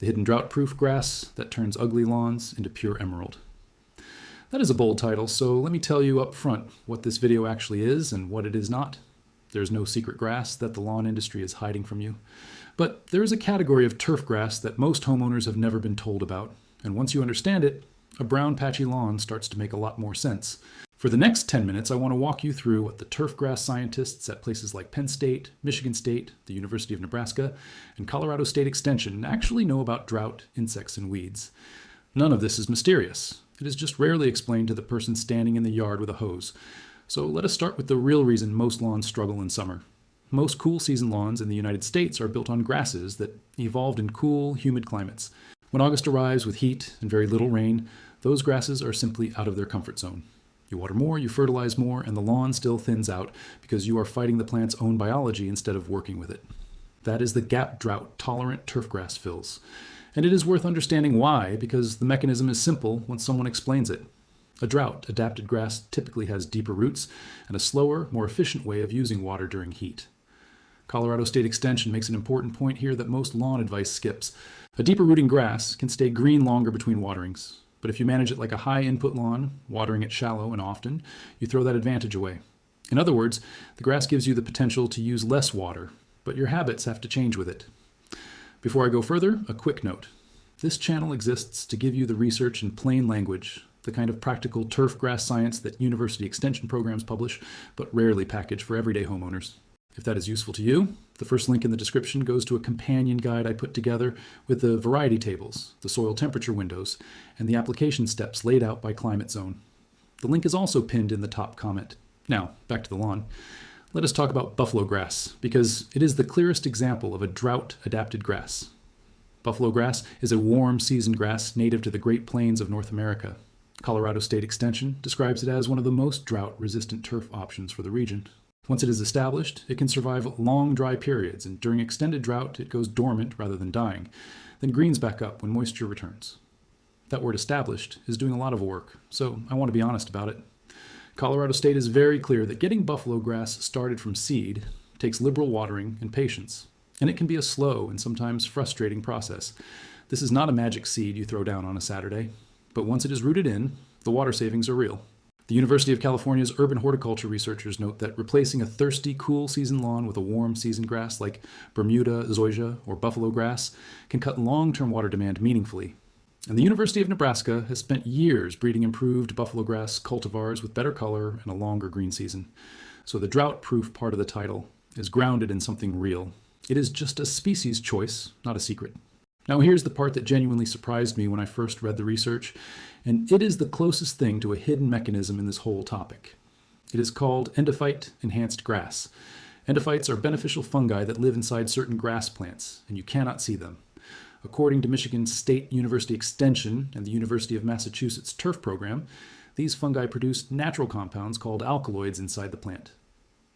the hidden drought-proof grass that turns ugly lawns into pure emerald. That is a bold title, so let me tell you up front what this video actually is and what it is not. There's no secret grass that the lawn industry is hiding from you. But there is a category of turf grass that most homeowners have never been told about, and once you understand it, a brown patchy lawn starts to make a lot more sense. For the next 10 minutes, I want to walk you through what the turf grass scientists at places like Penn State, Michigan State, the University of Nebraska, and Colorado State Extension actually know about drought, insects, and weeds. None of this is mysterious. It is just rarely explained to the person standing in the yard with a hose. So let us start with the real reason most lawns struggle in summer. Most cool season lawns in the United States are built on grasses that evolved in cool, humid climates. When August arrives with heat and very little rain, those grasses are simply out of their comfort zone. You water more, you fertilize more, and the lawn still thins out because you are fighting the plant's own biology instead of working with it. That is the gap drought-tolerant turfgrass fills. And it is worth understanding why, because the mechanism is simple when someone explains it. A drought-adapted grass typically has deeper roots and a slower, more efficient way of using water during heat. Colorado State Extension makes an important point here that most lawn advice skips. A deeper rooting grass can stay green longer between waterings. But if you manage it like a high-input lawn, watering it shallow and often, you throw that advantage away. In other words, the grass gives you the potential to use less water, but your habits have to change with it. Before I go further, a quick note. This channel exists to give you the research in plain language, the kind of practical turf grass science that university extension programs publish, but rarely package for everyday homeowners. If that is useful to you, the first link in the description goes to a companion guide I put together with the variety tables, the soil temperature windows, and the application steps laid out by climate zone. The link is also pinned in the top comment. Now, back to the lawn. Let us talk about buffalo grass, because it is the clearest example of a drought-adapted grass. Buffalo grass is a warm season grass native to the Great Plains of North America. Colorado State Extension describes it as one of the most drought-resistant turf options for the region. Once it is established, it can survive long dry periods, and during extended drought, it goes dormant rather than dying, then greens back up when moisture returns. That word established is doing a lot of work, so I want to be honest about it. Colorado State is very clear that getting buffalo grass started from seed takes liberal watering and patience, and it can be a slow and sometimes frustrating process. This is not a magic seed you throw down on a Saturday, but once it is rooted in, the water savings are real. The University of California's urban horticulture researchers note that replacing a thirsty, cool season lawn with a warm season grass like Bermuda, zoysia, or buffalo grass can cut long-term water demand meaningfully. And the University of Nebraska has spent years breeding improved buffalo grass cultivars with better color and a longer green season. So the drought-proof part of the title is grounded in something real. It is just a species choice, not a secret. Now here's the part that genuinely surprised me when I first read the research, and it is the closest thing to a hidden mechanism in this whole topic. It is called Endophyte-enhanced grass. Endophytes are beneficial fungi that live inside certain grass plants, and you cannot see them. According to Michigan State University Extension and the University of Massachusetts Turf Program, these fungi produce natural compounds called alkaloids inside the plant.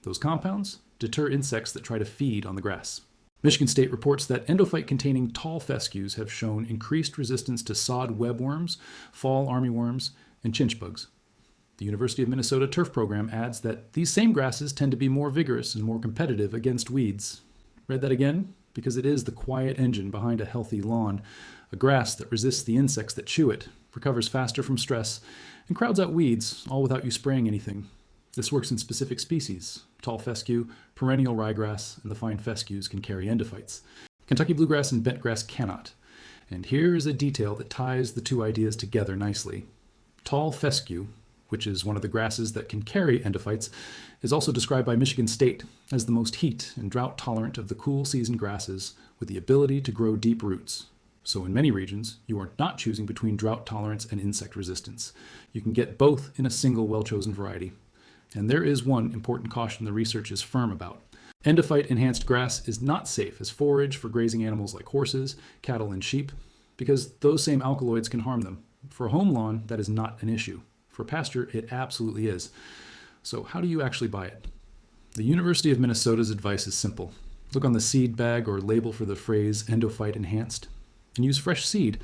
Those compounds deter insects that try to feed on the grass. Michigan State reports that endophyte-containing tall fescues have shown increased resistance to sod webworms, fall armyworms, and chinch bugs. The University of Minnesota Turf Program adds that these same grasses tend to be more vigorous and more competitive against weeds. Read that again? Because it is the quiet engine behind a healthy lawn, a grass that resists the insects that chew it, recovers faster from stress, and crowds out weeds, all without you spraying anything. This works in specific species. Tall fescue, perennial ryegrass, and the fine fescues can carry endophytes. Kentucky bluegrass and bentgrass cannot. And here is a detail that ties the two ideas together nicely. Tall fescue, which is one of the grasses that can carry endophytes, is also described by Michigan State as the most heat and drought tolerant of the cool season grasses with the ability to grow deep roots. So in many regions, you are not choosing between drought tolerance and insect resistance. You can get both in a single well-chosen variety. And there is one important caution the research is firm about. Endophyte-enhanced grass is not safe as forage for grazing animals like horses, cattle, and sheep, because those same alkaloids can harm them. For a home lawn, that is not an issue. For pasture, it absolutely is. So how do you actually buy it? The University of Minnesota's advice is simple. Look on the seed bag or label for the phrase Endophyte-enhanced, and use fresh seed,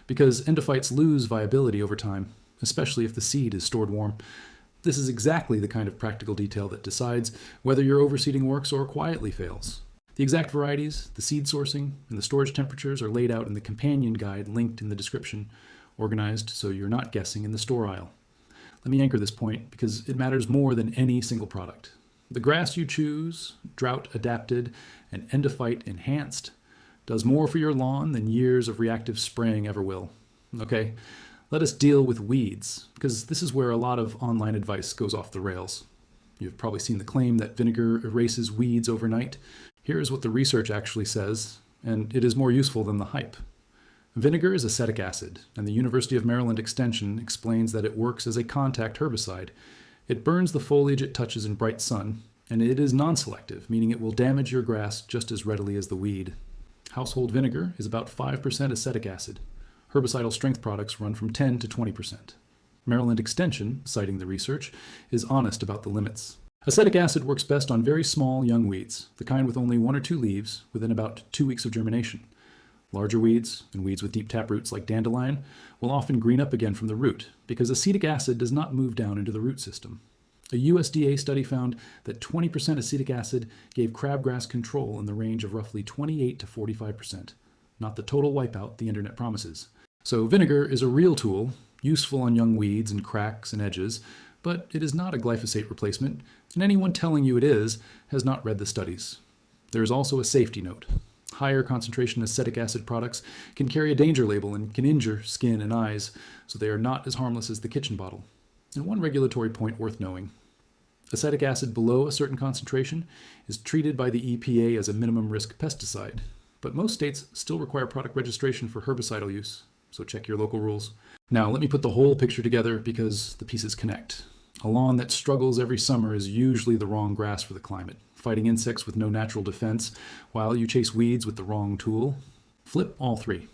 because endophytes lose viability over time, especially if the seed is stored warm. This is exactly the kind of practical detail that decides whether your overseeding works or quietly fails. The exact varieties, the seed sourcing, and the storage temperatures are laid out in the companion guide linked in the description, organized so you're not guessing in the store aisle. Let me anchor this point because it matters more than any single product. The grass you choose, drought-adapted and Endophyte-enhanced, does more for your lawn than years of reactive spraying ever will. Okay, let us deal with weeds, because this is where a lot of online advice goes off the rails. You've probably seen the claim that vinegar erases weeds overnight. Here is what the research actually says, and it is more useful than the hype. Vinegar is acetic acid, and the University of Maryland Extension explains that it works as a contact herbicide. It burns the foliage it touches in bright sun, and it is non-selective, meaning it will damage your grass just as readily as the weed. Household vinegar is about 5% acetic acid. Herbicidal strength products run from 10 to 20%. Maryland Extension, citing the research, is honest about the limits. Acetic acid works best on very small young weeds, the kind with only 1 or 2 leaves, within about 2 weeks of germination. Larger weeds, and weeds with deep tap roots like dandelion, will often green up again from the root, because acetic acid does not move down into the root system. A USDA study found that 20% acetic acid gave crabgrass control in the range of roughly 28 to 45%, not the total wipeout the internet promises. So vinegar is a real tool, useful on young weeds and cracks and edges, but it is not a glyphosate replacement, and anyone telling you it is has not read the studies. There is also a safety note. Higher concentration acetic acid products can carry a danger label and can injure skin and eyes, so they are not as harmless as the kitchen bottle. And one regulatory point worth knowing. Acetic acid below a certain concentration is treated by the EPA as a minimum risk pesticide, but most states still require product registration for herbicidal use, so check your local rules. Now let me put the whole picture together because the pieces connect. A lawn that struggles every summer is usually the wrong grass for the climate, fighting insects with no natural defense while you chase weeds with the wrong tool. Flip all 3.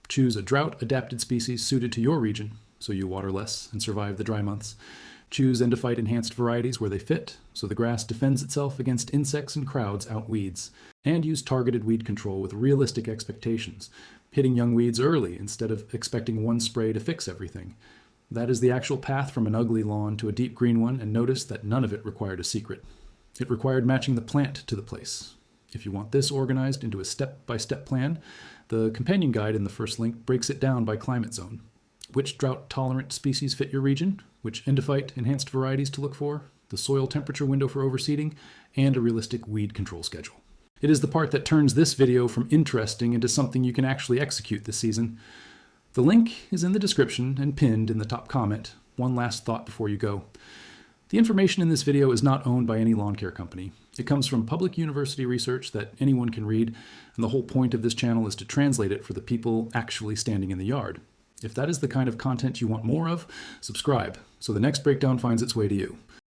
Choose a drought-adapted species suited to your region, so you water less and survive the dry months. Choose Endophyte-enhanced varieties where they fit, so the grass defends itself against insects and crowds out weeds. And use targeted weed control with realistic expectations, hitting young weeds early instead of expecting one spray to fix everything. That is the actual path from an ugly lawn to a deep green one, and notice that none of it required a secret. It required matching the plant to the place. If you want this organized into a step-by-step plan, the companion guide in the first link breaks it down by climate zone. Which drought-tolerant species fit your region, which Endophyte-enhanced varieties to look for, the soil temperature window for overseeding, and a realistic weed control schedule. It is the part that turns this video from interesting into something you can actually execute this season. The link is in the description and pinned in the top comment. One last thought before you go. The information in this video is not owned by any lawn care company. It comes from public university research that anyone can read, and the whole point of this channel is to translate it for the people actually standing in the yard. If that is the kind of content you want more of, subscribe, so the next breakdown finds its way to you.